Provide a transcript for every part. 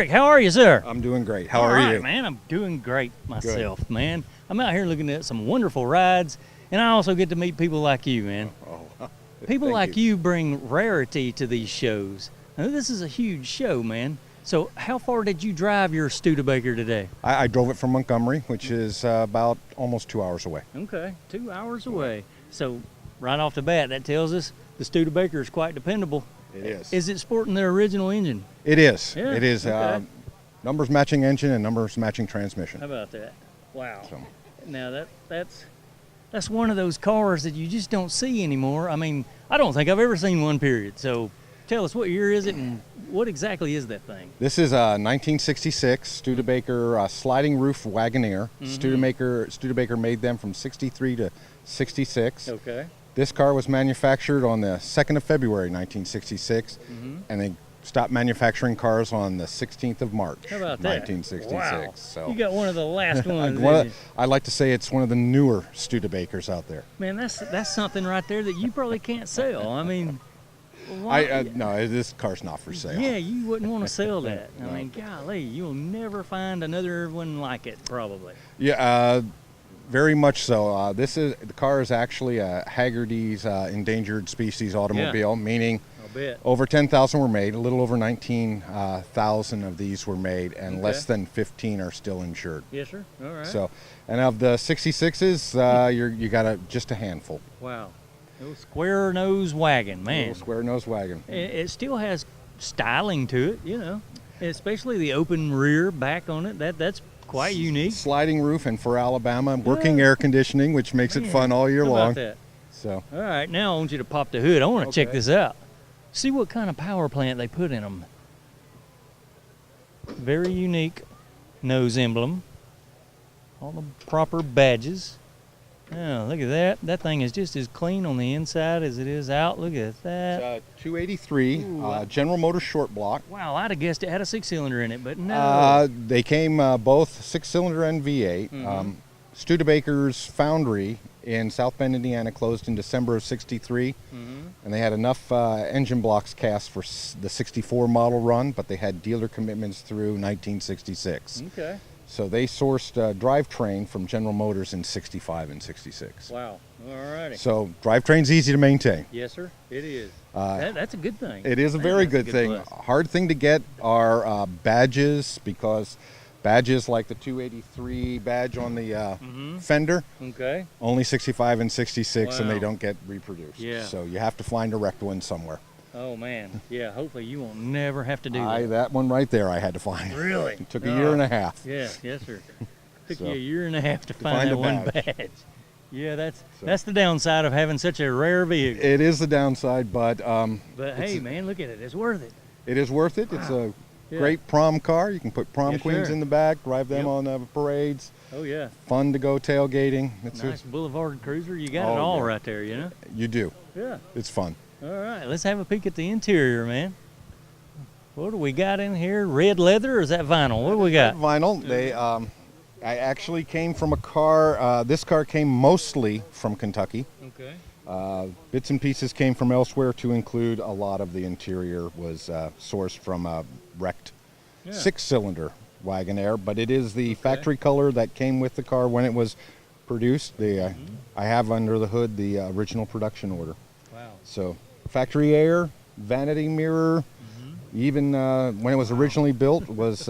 Eric, how are you, sir? I'm doing great. How are you? Man, I'm doing great myself, man. I'm out here looking at some wonderful rides, and I also get to meet people like you, man. People like you bring rarity to these shows. Now, this is a huge show, man. So how far did you drive your Studebaker today? I drove it from Montgomery, which is about almost 2 hours away. Okay, 2 hours away. So right off the bat, that tells us the Studebaker is quite dependable. It is. Is it sporting their original engine? It is. Yeah, it is. okay. Numbers matching engine and numbers matching transmission. How about that? Wow. So. Now that's one of those cars that you just don't see anymore. I mean, I don't think I've ever seen one, period. So tell us, what year is it and what exactly is that thing? This is a 1966 Studebaker sliding roof Wagonaire. Studebaker made them from 63 to 66. Okay. This car was manufactured on the 2nd of February 1966, and they stopped manufacturing cars on the 16th of March How about that? 1966. Wow. So You got one of the last ones. I like to say it's one of the newer Studebakers out there. Man, that's something right there that you probably can't sell. I mean, no, this car's not for sale. Yeah, you wouldn't want to sell that. I mean, golly, you'll never find another one like it, probably. Yeah, very much so. The car is actually a Haggerty's endangered species automobile, meaning over 10,000 were made. A little over 19,000 of these were made, and less than 15 are still insured. Yes, sir. All right. So, and of the 66s, you got just a handful. Wow. Little square nose wagon, man. Little square nose wagon. It still has styling to it, you know, especially the open rear back on it. That's quite unique. Sliding roof, and for Alabama, working air conditioning, which makes it fun all year How long. about that? So. All right, now I want you to pop the hood. I want to check this out. See what kind of power plant they put in them. Very unique nose emblem. All the proper badges. Oh, look at that. That thing is just as clean on the inside as it is out. Look at that. It's 283 General Motors short block. Wow, I'd have guessed it had a 6-cylinder in it, but no. They came both 6-cylinder and V8. Studebaker's foundry in South Bend, Indiana, closed in December of '63, and they had enough engine blocks cast for the '64 model run, but they had dealer commitments through 1966. Okay. So they sourced drivetrain from General Motors in '65 and '66. Wow. All righty. So drivetrain's easy to maintain. Yes, sir. It is. That's a good thing. It is a very good thing. Hard thing to get are badges, because badges like the 283 badge on the fender, only 65 and 66, and they don't get reproduced. Yeah. So you have to find a wrecked one somewhere. Oh, man. Yeah, hopefully you won't never have to do that. That one right there I had to find. Really? It took a year and a half. Yeah, yes, sir. Took you a year and a half to find that one badge. Yeah, that's the downside of having such a rare vehicle. It is the downside, but hey, man, look at it. It's worth it. It is worth it. Wow. It's a great prom car. You can put prom queens in the back, drive them on parades. Oh, yeah. Fun to go tailgating. It's nice boulevard cruiser. You got it all right there, you know? You do. Yeah. It's fun. All right, let's have a peek at the interior, man. What do we got in here? Red leather, or is that vinyl? What do we got? Vinyl. They, I actually came from a car. This car came mostly from Kentucky. Okay. Bits and pieces came from elsewhere, to include a lot of the interior was sourced from a wrecked 6-cylinder Wagonaire, but it is the factory color that came with the car when it was produced. I have under the hood the original production order. Wow. So factory air, vanity mirror, even when it was originally built, was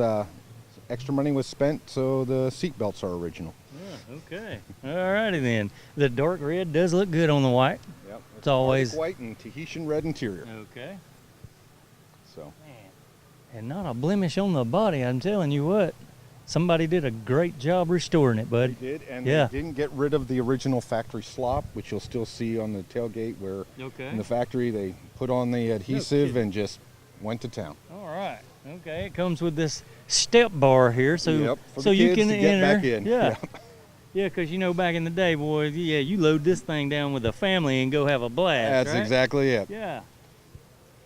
extra money was spent, so the seat belts are original. Yeah, okay. All righty then. The dark red does look good on the white. Yep. It's always white and Tahitian red interior. Okay. So. Man. And not a blemish on the body, I'm telling you what. Somebody did a great job restoring it, bud. They did, and they didn't get rid of the original factory slop, which you'll still see on the tailgate, where in the factory they put on the adhesive and just went to town. All right. Okay. It comes with this step bar here, so you can enter. Back in. Yeah. Yeah, because you know, back in the day, boys, you load this thing down with a family and go have a blast. That's exactly it. Yeah.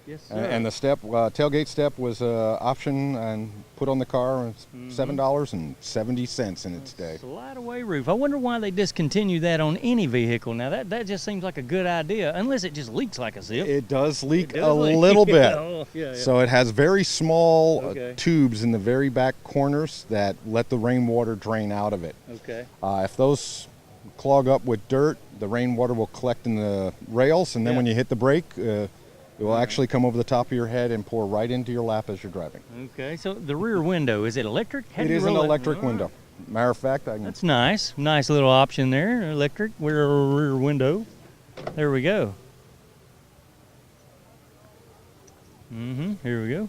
Yes, sir. And the step, tailgate step was an option and put on the car. It's $7.70 in its day. Slide away roof. I wonder why they discontinued that on any vehicle. Now that just seems like a good idea, unless it just leaks like a zip. It does leak a little bit. Oh, yeah. So it has very small tubes in the very back corners that let the rainwater drain out of it. Okay. If those clog up with dirt, the rainwater will collect in the rails, and then when you hit the brake, it will actually come over the top of your head and pour right into your lap as you're driving. Okay, so the rear window, is it electric? It is an electric window. Matter of fact, that's nice. Nice little option there, electric rear window. There we go. Here we go.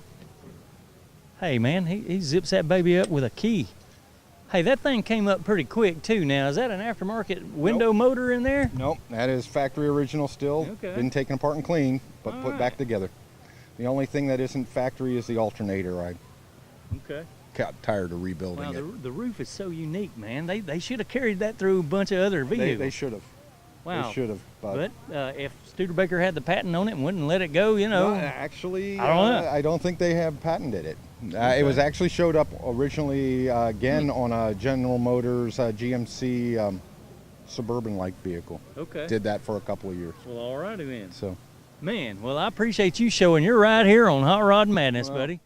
Hey, man, he zips that baby up with a key. Hey, that thing came up pretty quick, too. Now, is that an aftermarket window motor in there? Nope, that is factory original still. Okay. Been taken apart and cleaned, but put back together. The only thing that isn't factory is the alternator. I got tired of rebuilding it. The roof is so unique, man. They should have carried that through a bunch of other vehicles. They should have. Wow. They should have. But if Studebaker had the patent on it and wouldn't let it go, you know. No, actually, I don't know. I don't think they have patented it. It was actually showed up originally again on a General Motors GMC Suburban-like vehicle. Okay. Did that for a couple of years. Well, all righty then. So. Man, well, I appreciate you showing your ride here on Hot Rod Madness, buddy.